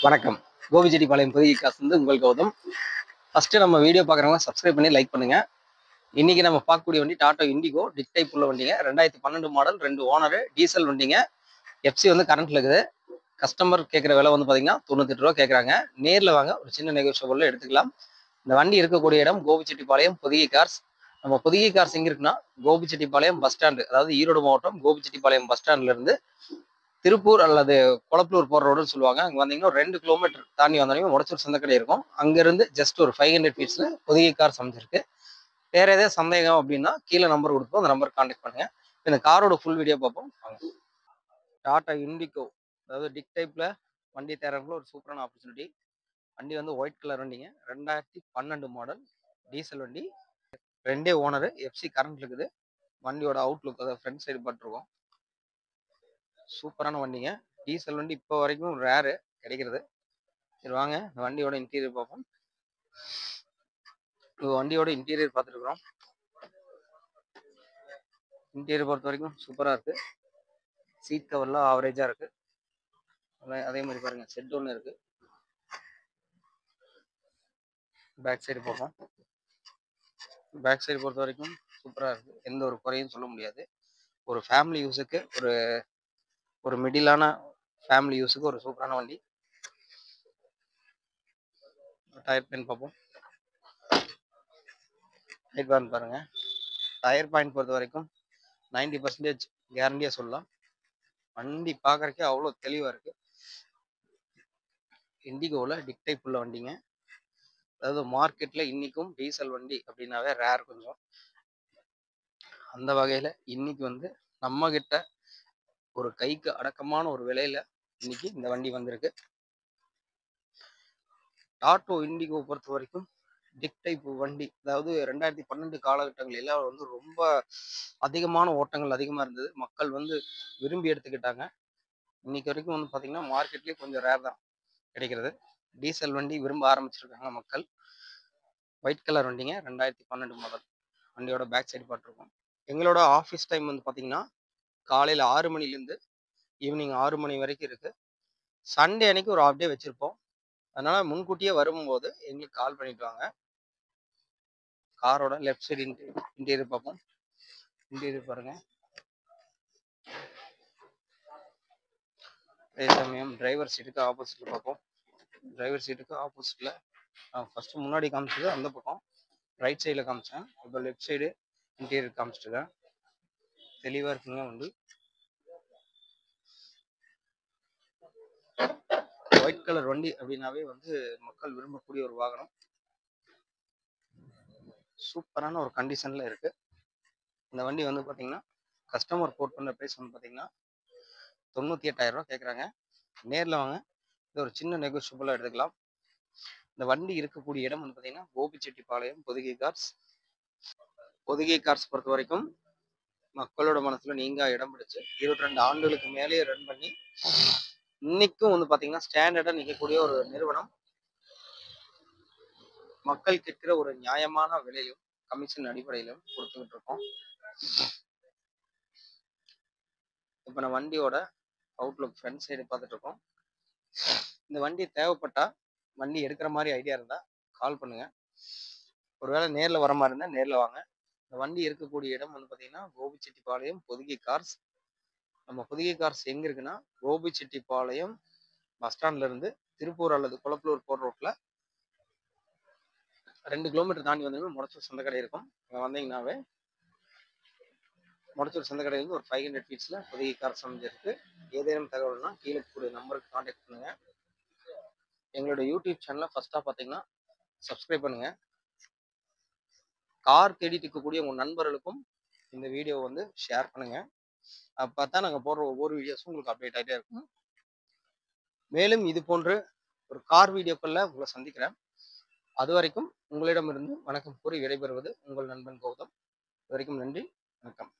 வணக்கம். கோபிச்செட்டிப்பாளையம் புதிய காசு உங்கள் கௌதம். ஃபர்ஸ்ட் நம்ம வீடியோ பார்க்குறவங்க சப்ஸ்கிரைப் பண்ணி லைக் பண்ணுங்க. இன்னைக்கு நம்ம பார்க்கக்கூடிய வண்டி டாடா இண்டிகோ டிக் டைப் உள்ள வண்டிங்க. 2012 மாடல், 2 ஓனர், டீசல் வண்டிங்க. எஃப்சி வந்து கரண்ட்ல இருக்குது. கஸ்டமர் கேட்குற விலை வந்து பார்த்தீங்கன்னா 98 ரூபா கேட்குறாங்க. நேரில் வாங்க, ஒரு சின்ன நெகோஷியபிள் எடுத்துக்கலாம். இந்த வண்டி இருக்கக்கூடிய இடம் கோபிச்செட்டிப்பாளையம் புதிய கார்ஸ். நம்ம புதிய கார்ஸ் எங்க இருக்குன்னா கோபிச்செட்டிப்பாளையம் பஸ் ஸ்டாண்டு, அதாவது ஈரோடு மாவட்டம் கோபிச்செட்டிப்பாளையம் பஸ் ஸ்டாண்ட்ல இருந்து திருப்பூர் அல்லது கொளப்பலூர் போற ரோடுன்னு சொல்லுவாங்க. அங்க வந்தீங்கன்னா 2 கிலோமீட்டர் தாண்டி வந்தோடனே முடச்சூர் சந்தைக்கடை இருக்கும். அங்கிருந்து ஜஸ்ட் ஒரு 500 ஃபீட்ஸ்ல புதிய கார் அமைஞ்சிருக்கு. வேற ஏதாவது சந்தேகம் அப்படின்னா கீழே நம்பர் கொடுப்போம், அந்த நம்பர் கான்டாக்ட் பண்ணுங்க. இந்த காரோட ஃபுல் வீடியோ பார்ப்போம். டாடா இண்டிகோ, அதாவது டிக் டைப்ல வண்டி தேர்றதுக்குள்ள ஒரு சூப்பரான ஆப்பர்ச்சுனிட்டி. வண்டி வந்து ஒயிட் கலர் வண்டிங்க. 2012 மாடல், டீசல் வண்டி, 2 ஓனர், எஃப்சி கரண்ட் இருக்குது. வண்டியோட அவுட்லுக், அதாவது ஃப்ரண்ட் சைடு பட்டிருக்கும். சூப்பரான வண்டிங்க. டீசல் வண்டி இப்போ வரைக்கும் ரேரு கிடைக்கிறது. சரி வாங்க இந்த வண்டியோட இன்டீரியர் பார்ப்போம். வண்டியோட இன்டீரியர் பார்த்துருக்குறோம். இன்டீரியர் பொறுத்த வரைக்கும் சூப்பராக இருக்கு. சீட் கவர்லாம் ஆவரேஜாக இருக்கு. அதே மாதிரி பாருங்க, செட் ஒன்று இருக்கு. பேக் சைடு பார்ப்போம். பேக் சைடு பொறுத்த வரைக்கும் சூப்பராக இருக்கு. எந்த ஒரு குறையும் சொல்ல முடியாது. ஒரு ஃபேமிலி யூஸுக்கு, ஒரு மிடிலான ஃபேமிலி யூஸுக்கு ஒரு சூப்பரான வண்டி. டயர் பாயிண்ட் பார்ப்போம். டயர் பாயிண்ட் பாருங்க. டயர் பாயிண்ட் பொறுத்த வரைக்கும் 90% கேரண்டியா சொல்லலாம். வண்டி பார்க்கறக்கே அவ்வளோ தெளிவாக இருக்கு. இண்டிகோவில் டிக் டைப் உள்ள வண்டிங்க. அதாவது மார்க்கெட்ல இன்னைக்கும் டீசல் வண்டி அப்படின்னாவே ரேர் கொஞ்சம். அந்த வகையில் இன்னைக்கு வந்து நம்ம கிட்ட ஒரு கைக்கு அடக்கமான ஒரு விலையில இன்னைக்கு இந்த வண்டி வந்திருக்கு. டாடா இண்டிகோ பொறுத்த வரைக்கும் டிக் டைப் வண்டி, அதாவது 2012 காலகட்டங்கள் எல்லாம் வந்து ரொம்ப அதிகமான ஓட்டங்கள் அதிகமாக இருந்தது. மக்கள் வந்து விரும்பி எடுத்துக்கிட்டாங்க. இன்னைக்கு வரைக்கும் வந்து பார்த்தீங்கன்னா மார்க்கெட்லேயே கொஞ்சம் ரேர் தான் கிடைக்கிறது. டீசல் வண்டி விரும்ப ஆரம்பிச்சிருக்காங்க மக்கள். ஒயிட் கலர் வண்டிங்க, 2012 மாடல். வண்டியோட பேக் சைடு பார்த்துருக்கோம். எங்களோட ஆஃபீஸ் டைம் வந்து பார்த்தீங்கன்னா காலையில் 6 மணிலேருந்து ஈவினிங் 6 மணி வரைக்கும் இருக்கு. சண்டே அன்னைக்கு ஒரு ஆஃப் டே வச்சிருப்போம். அதனால முன்கூட்டியே வரும்போது எங்களுக்கு கால் பண்ணிட்டு வாங்க. காரோட லெஃப்ட் சைடு இன்டீரியர் பார்ப்போம். இன்டீரியர் பாருங்க. அதே சமயம் டிரைவர் சீட்டுக்கு ஆப்போசிட்ல பார்ப்போம். டிரைவர் சீட்டுக்கு ஆப்போசிட்ல ஃபர்ஸ்ட் முன்னாடி காமிச்சது அந்த பக்கம் ரைட் சைடில் காமிச்சேன். இப்போ லெஃப்ட் சைடு இன்டீரியர் காமிச்சிட்டுருக்கேன். தெளிவாக இருக்குங்க வண்டி. ஒயிட் கலர் வண்டி அப்படின்னாவே வந்து மக்கள் விரும்பக்கூடிய ஒரு வாகனம். சூப்பரான ஒரு கண்டிஷன்ல இருக்கு. இந்த வண்டி வந்து பார்த்தீங்கன்னா கஸ்டமர் கோட் பண்ண ப்ரைஸ் வந்து பார்த்தீங்கன்னா 98,000 ரூபா கேட்குறாங்க. நேரில் வாங்க, இது ஒரு சின்ன நெகோஷியபிளாக எடுத்துக்கலாம். இந்த வண்டி இருக்கக்கூடிய இடம் வந்து பார்த்தீங்கன்னா கோபிச்செட்டிப்பாளையம் பொதிகை கார்ஸ். பொதிகை கார்ஸ் பொறுத்த வரைக்கும் மக்களோட மனசுல நீங்க இடம் பிடிச்சு 22 ஆண்டுகளுக்கு மேலேயே ரன் பண்ணி இன்னைக்கும் வந்து பார்த்தீங்கன்னா ஸ்டாண்டர்டாக நிற்கக்கூடிய ஒரு நிறுவனம். மக்கள் கேட்கிற ஒரு நியாயமான விலையிலும் கமிஷன் அடிப்படையிலும் கொடுத்துக்கிட்டு இருக்கோம். இப்போ நான் வண்டியோட அவுட்லுக் ஃப்ரண்ட் சைடு பார்த்துட்டு இருக்கோம். இந்த வண்டி தேவைப்பட்டா, வண்டி எடுக்கிற மாதிரி ஐடியா இருந்தால் கால் பண்ணுங்க. ஒருவேளை நேரில் வர மாதிரி இருந்தால் நேரில் வாங்க. இந்த வண்டி இருக்கக்கூடிய இடம் வந்து பார்த்தீங்கன்னா கோபிச்செட்டிப்பாளையம் பொதிகை கார்ஸ். நம்ம பொதிகை கார்ஸ் எங்கே இருக்குன்னா கோபிச்செட்டிப்பாளையம் பஸ் ஸ்டாண்ட்ல இருந்து திருப்பூர் அல்லது கொளப்பலூர் போகிற ரோட்டில் 2 கிலோமீட்டர் தாண்டி வந்தீங்கன்னா முடச்சூர் சந்தைக்கடை இருக்கும். அங்கே வந்தீங்கன்னாவே முடச்சூர் சந்தைக்கடையிலேருந்து ஒரு 500 ஃபீட்ஸில் பொதிகை கார்ஸ் அமைஞ்சிருக்கு. ஏதேனும் தகவல்னா கீழே கூடிய நம்பருக்கு கான்டாக்ட் பண்ணுங்க. எங்களோட யூடியூப் சேனலை ஃபர்ஸ்ட்டாக பார்த்தீங்கன்னா சப்ஸ்கிரைப் பண்ணுங்க. கார் தேடிட்டு இருக்கக்கூடிய உங்கள் நண்பர்களுக்கும் இந்த வீடியோ வந்து ஷேர் பண்ணுங்க. அப்போ தான் நாங்கள் போடுற ஒவ்வொரு வீடியோஸும் உங்களுக்கு அப்டேட் ஆகிட்டே இருக்கும். மேலும் இது போன்று ஒரு கார் வீடியோக்களில் உங்களை சந்திக்கிறேன். அது வரைக்கும் உங்களிடமிருந்து வணக்கம் கூறி விடைபெறுவது உங்கள் நண்பன் கௌதம். இது வரைக்கும் நன்றி, வணக்கம்.